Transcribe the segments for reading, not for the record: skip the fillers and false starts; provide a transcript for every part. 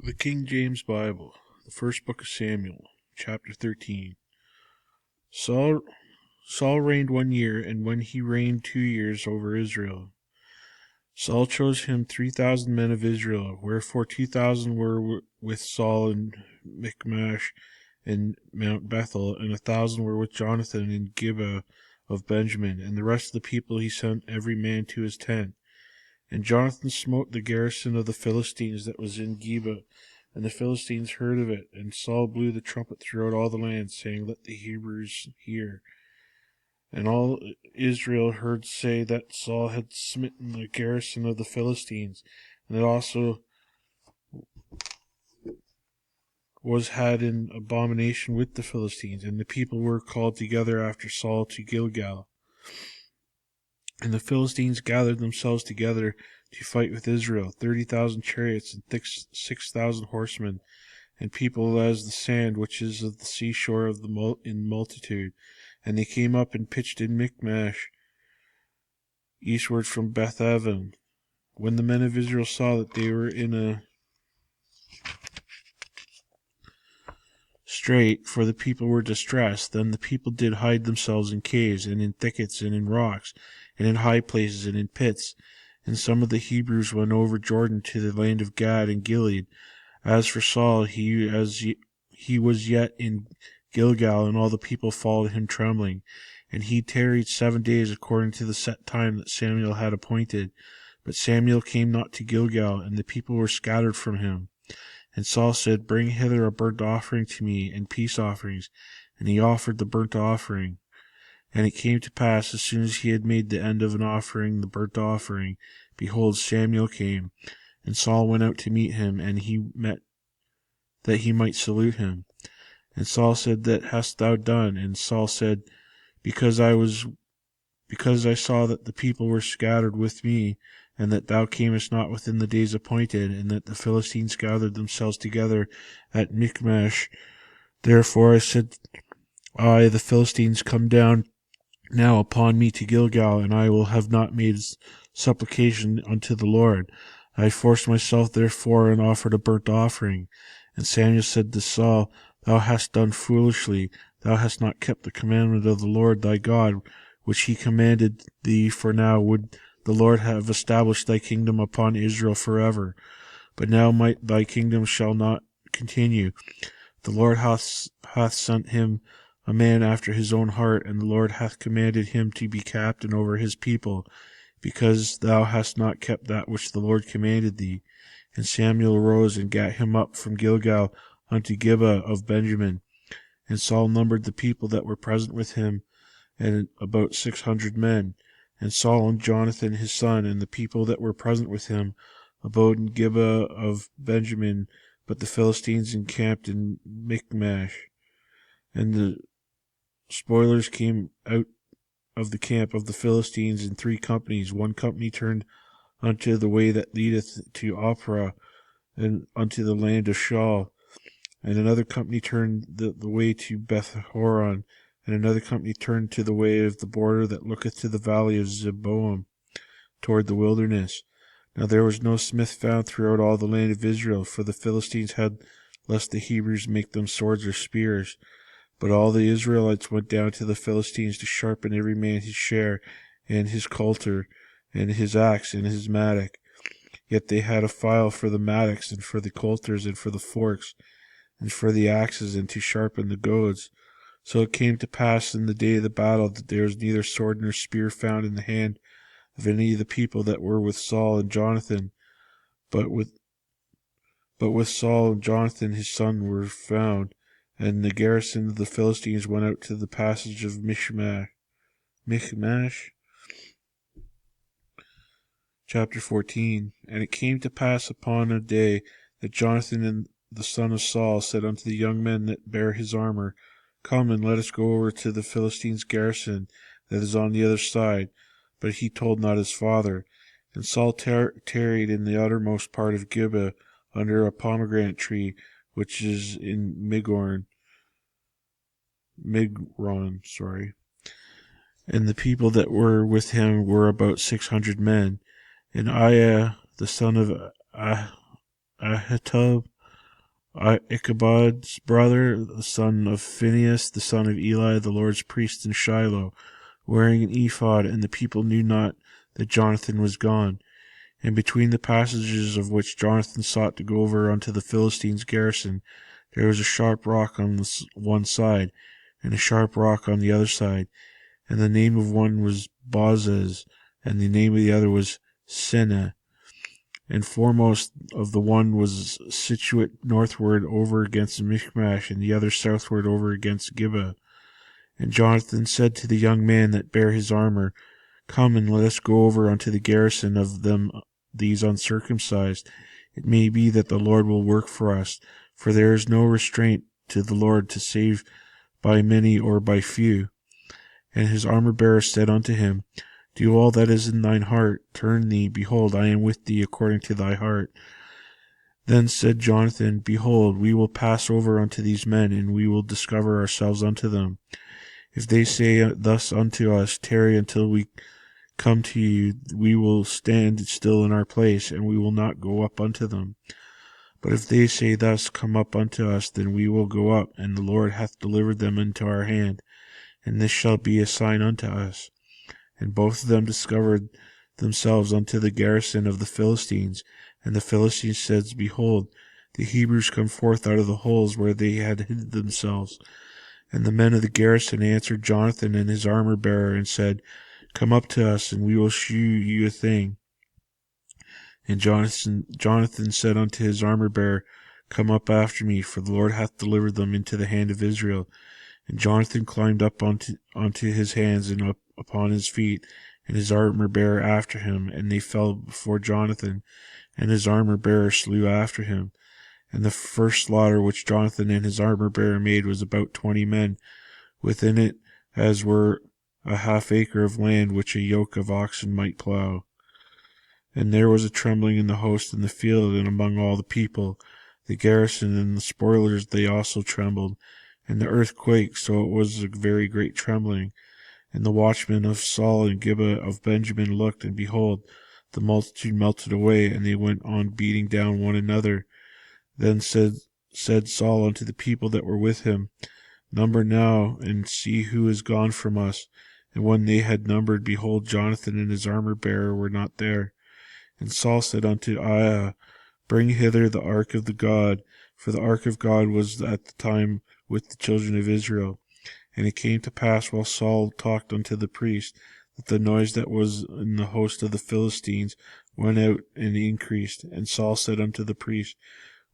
The King James Bible, the first book of Samuel, chapter 13. Saul reigned 1 year, and when he reigned 2 years over Israel, Saul chose him 3,000 men of Israel, wherefore 2,000 were with Saul in Michmash and Mount Bethel, and 1,000 were with Jonathan in Gibeah of Benjamin, and the rest of the people he sent every man to his tent. And Jonathan smote the garrison of the Philistines that was in Gibeah, and the Philistines heard of it. And Saul blew the trumpet throughout all the land, saying, Let the Hebrews hear. And all Israel heard say that Saul had smitten the garrison of the Philistines, and it also was had in abomination with the Philistines. And the people were called together after Saul to Gilgal. And the Philistines gathered themselves together to fight with Israel, 30,000 chariots and 6,000 horsemen, and people as the sand which is of the seashore in multitude. And they came up and pitched in Michmash, eastward from Beth-aven. When the men of Israel saw that they were in a strait, for the people were distressed, then the people did hide themselves in caves, and in thickets, and in rocks, and in high places, and in pits. And some of the Hebrews went over Jordan to the land of Gad and Gilead. As for Saul, he was yet in Gilgal, and all the people followed him trembling. And he tarried 7 days according to the set time that Samuel had appointed. But Samuel came not to Gilgal, and the people were scattered from him. And Saul said, Bring hither a burnt offering to me, and peace offerings. And he offered the burnt offering. And it came to pass, as soon as he had made the end of an offering, the burnt offering, behold, Samuel came. And Saul went out to meet him, and he met that he might salute him. And Saul said, That hast thou done? And Saul said, Because I saw that the people were scattered with me, and that thou camest not within the days appointed, and that the Philistines gathered themselves together at Michmash. Therefore I said, the Philistines come down now upon me to Gilgal, and I will have not made supplication unto the Lord. I forced myself therefore and offered a burnt offering. And Samuel said to Saul, Thou hast done foolishly. Thou hast not kept the commandment of the Lord thy God, which he commanded thee, for now would the Lord have established thy kingdom upon Israel forever. But now thy kingdom shall not continue. The Lord hath sent him a man after his own heart, and the Lord hath commanded him to be captain over his people, because thou hast not kept that which the Lord commanded thee. And Samuel arose and gat him up from Gilgal unto Gibeah of Benjamin. And Saul numbered the people that were present with him, and about 600 men. And Saul and Jonathan his son, and the people that were present with him, abode in Gibeah of Benjamin, but the Philistines encamped in Michmash. And the spoilers came out of the camp of the Philistines in 3 companies. 1 company turned unto the way that leadeth to Ophrah, and unto the land of Shaul. And another company turned the way to Beth-horon, and another company turned to the way of the border that looketh to the valley of Zeboim, toward the wilderness. Now there was no smith found throughout all the land of Israel, for the Philistines had lest the Hebrews make them swords or spears. But all the Israelites went down to the Philistines to sharpen every man his share, and his coulter, and his axe, and his mattock. Yet they had a file for the mattocks, and for the coulters, and for the forks, and for the axes, and to sharpen the goads. So it came to pass in the day of the battle that there was neither sword nor spear found in the hand of any of the people that were with Saul and Jonathan, but with Saul and Jonathan his son were found. And the garrison of the Philistines went out to the passage of Michmash. Chapter 14. And it came to pass upon a day that Jonathan and the son of Saul said unto the young men that bare his armor, Come, and let us go over to the Philistines' garrison that is on the other side. But he told not his father. And Saul tarried in the uttermost part of Gibeah, under a pomegranate tree, which is in Migron. And the people that were with him were about 600 men. And the son of Ahitub, Ichabod's brother, the son of Phinehas, the son of Eli, the Lord's priest in Shiloh, wearing an ephod, and the people knew not that Jonathan was gone. And between the passages of which Jonathan sought to go over unto the Philistines' garrison, there was a sharp rock on the one side, and a sharp rock on the other side, and the name of one was Bozez, and the name of the other was Seneh. And foremost of the one was situate northward over against Michmash, and the other southward over against Gibeah. And Jonathan said to the young man that bare his armor, Come, and let us go over unto the garrison of them these uncircumcised. It may be that the Lord will work for us, for there is no restraint to the Lord to save by many or by few. And his armor-bearer said unto him, Do all that is in thine heart. Turn thee, behold, I am with thee according to thy heart. Then said Jonathan, Behold, we will pass over unto these men, and we will discover ourselves unto them. If they say thus unto us, Tarry until we come to you, we will stand still in our place, and we will not go up unto them. But if they say thus, Come up unto us, then we will go up, and the Lord hath delivered them into our hand, and this shall be a sign unto us. And both of them discovered themselves unto the garrison of the Philistines. And the Philistines said, Behold, the Hebrews come forth out of the holes where they had hid themselves. And the men of the garrison answered Jonathan and his armor-bearer, and said, Come up to us, and we will shew you a thing. And Jonathan said unto his armor-bearer, Come up after me, for the Lord hath delivered them into the hand of Israel. And Jonathan climbed up onto his hands and up upon his feet, and his armor-bearer after him, and they fell before Jonathan, and his armor-bearer slew after him. And the first slaughter which Jonathan and his armor-bearer made was about 20 men, within it as were a half acre of land which a yoke of oxen might plough. And there was a trembling in the host in the field, and among all the people. The garrison and the spoilers they also trembled, and the earth quaked, so it was a very great trembling. And the watchmen of Saul and Gibeah of Benjamin looked, and behold, the multitude melted away, and they went on beating down one another. Then said Saul unto the people that were with him, Number now, and see who is gone from us. And when they had numbered, behold, Jonathan and his armor-bearer were not there. And Saul said unto Aiah, Bring hither the ark of the God, for the ark of God was at the time with the children of Israel. And it came to pass, while Saul talked unto the priest, that the noise that was in the host of the Philistines went out and increased. And Saul said unto the priest,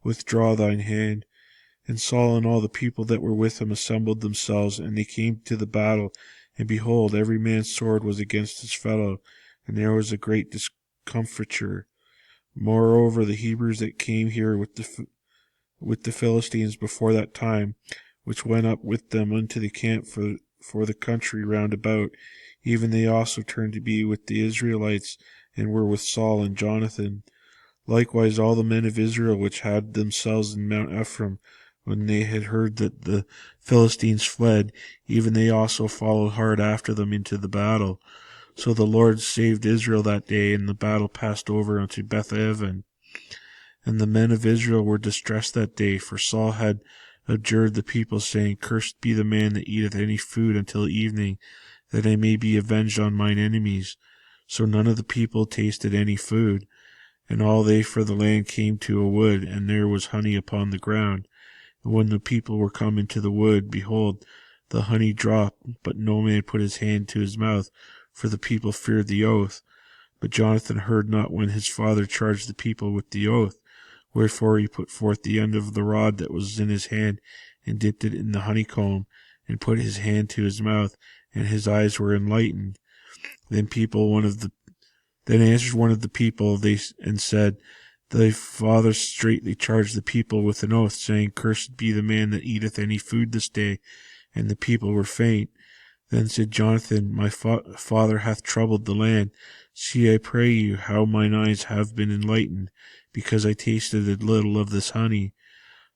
Withdraw thine hand. And Saul and all the people that were with him assembled themselves, and they came to the battle. And behold, every man's sword was against his fellow, and there was a great discomfiture. Moreover, the Hebrews that came here with the Philistines before that time, which went up with them unto the camp for the country round about, even they also turned to be with the Israelites, and were with Saul and Jonathan. Likewise all the men of Israel which had themselves in Mount Ephraim, when they had heard that the Philistines fled, even they also followed hard after them into the battle. So the Lord saved Israel that day, and the battle passed over unto Beth-aven. And the men of Israel were distressed that day, for Saul had adjured the people, saying, Cursed be the man that eateth any food until evening, that I may be avenged on mine enemies. So none of the people tasted any food. And all they for the land came to a wood, and there was honey upon the ground. And when the people were come into the wood, behold, the honey dropped, but no man put his hand to his mouth, for the people feared the oath. But Jonathan heard not when his father charged the people with the oath. Wherefore he put forth the end of the rod that was in his hand, and dipped it in the honeycomb, and put his hand to his mouth, and his eyes were enlightened. Then answered one of the people, and said, Thy father straitly charged the people with an oath, saying, Cursed be the man that eateth any food this day. And the people were faint. Then said Jonathan, My father hath troubled the land. See, I pray you, how mine eyes have been enlightened, because I tasted a little of this honey.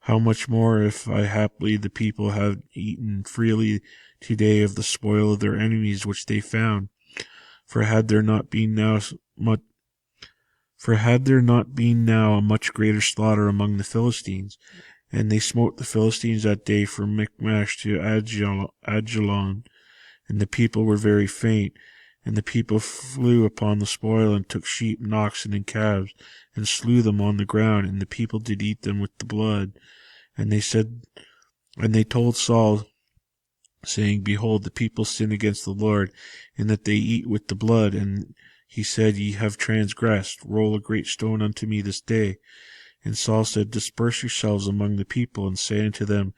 How much more if haply the people have eaten freely today of the spoil of their enemies which they found? For had there not been now a much greater slaughter among the Philistines? And they smote the Philistines that day from Michmash to Ajalon, and the people were very faint. And the people flew upon the spoil, and took sheep and oxen and calves, and slew them on the ground, and the people did eat them with the blood. And they told Saul, saying, Behold, the people sin against the Lord, in that they eat with the blood. And he said, Ye have transgressed. Roll a great stone unto me this day. And Saul said, Disperse yourselves among the people, and say unto them,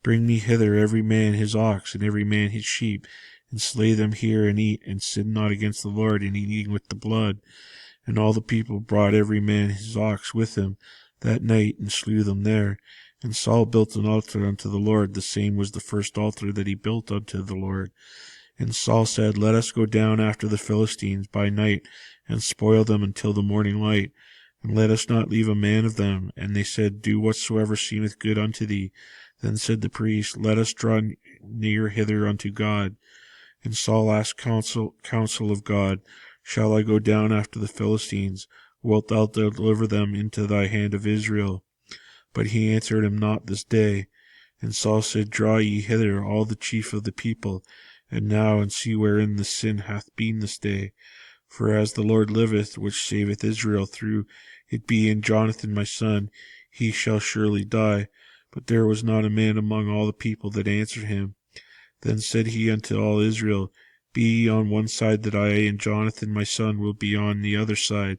Bring me hither every man his ox, and every man his sheep, and slay them here, and eat, and sin not against the Lord in eating with the blood. And all the people brought every man his ox with him that night, and slew them there. And Saul built an altar unto the Lord, the same was the first altar that he built unto the Lord. And Saul said, Let us go down after the Philistines by night, and spoil them until the morning light, and let us not leave a man of them. And they said, Do whatsoever seemeth good unto thee. Then said the priest, Let us draw near hither unto God. And Saul asked counsel of God, Shall I go down after the Philistines? Wilt thou deliver them into thy hand of Israel? But he answered him not this day. And Saul said, Draw ye hither all the chief of the people, and now, and see wherein the sin hath been this day. For as the Lord liveth, which saveth Israel through it be in Jonathan my son, he shall surely die. But there was not a man among all the people that answered him. Then said he unto all Israel, Be ye on one side, that I and Jonathan my son will be on the other side.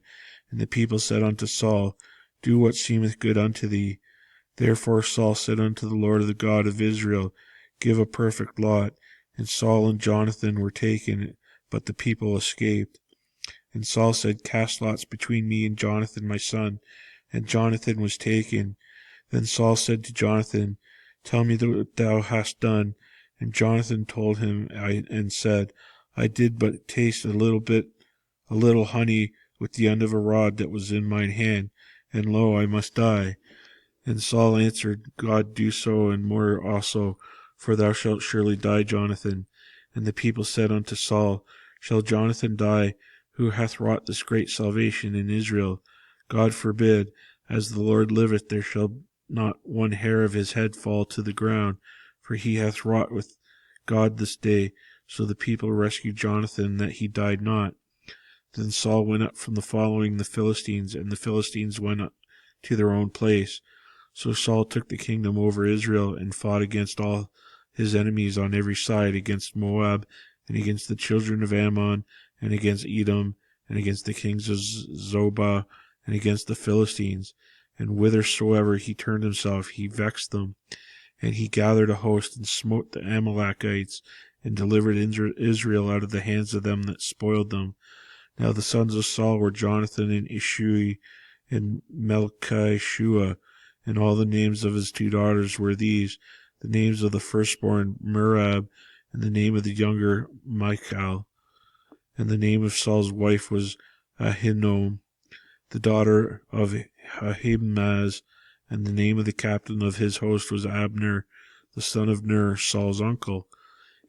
And the people said unto Saul, Do what seemeth good unto thee. Therefore Saul said unto the Lord, the God of Israel, Give a perfect lot. And Saul and Jonathan were taken, but the people escaped. And Saul said, Cast lots between me and Jonathan my son. And Jonathan was taken. Then Saul said to Jonathan, Tell me what thou hast done. And Jonathan told him, and said, I did but taste a little honey with the end of a rod that was in mine hand, and lo, I must die. And Saul answered, God do so, and more also, for thou shalt surely die, Jonathan. And the people said unto Saul, Shall Jonathan die, who hath wrought this great salvation in Israel? God forbid. As the Lord liveth, there shall not one hair of his head fall to the ground, for he hath wrought with God this day. So the people rescued Jonathan, that he died not. Then Saul went up from the following the Philistines, and the Philistines went up to their own place. So Saul took the kingdom over Israel, and fought against all his enemies on every side, against Moab, and against the children of Ammon, and against Edom, and against the kings of Zobah, and against the Philistines. And whithersoever he turned himself, he vexed them. And he gathered a host, and smote the Amalekites, and delivered Israel out of the hands of them that spoiled them. Now the sons of Saul were Jonathan, and Ishui, and Melchishua. And all the names of his two daughters were these: the names of the firstborn Merab, and the name of the younger Michal. And the name of Saul's wife was Ahinoam, the daughter of Ahimaaz. And the name of the captain of his host was Abner, the son of Ner, Saul's uncle.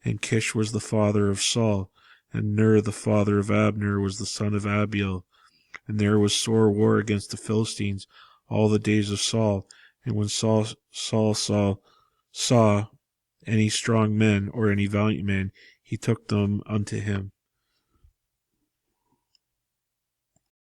And Kish was the father of Saul, and Ner the father of Abner was the son of Abiel. And there was sore war against the Philistines all the days of Saul. And when Saul saw any strong men, or any valiant men, he took them unto him.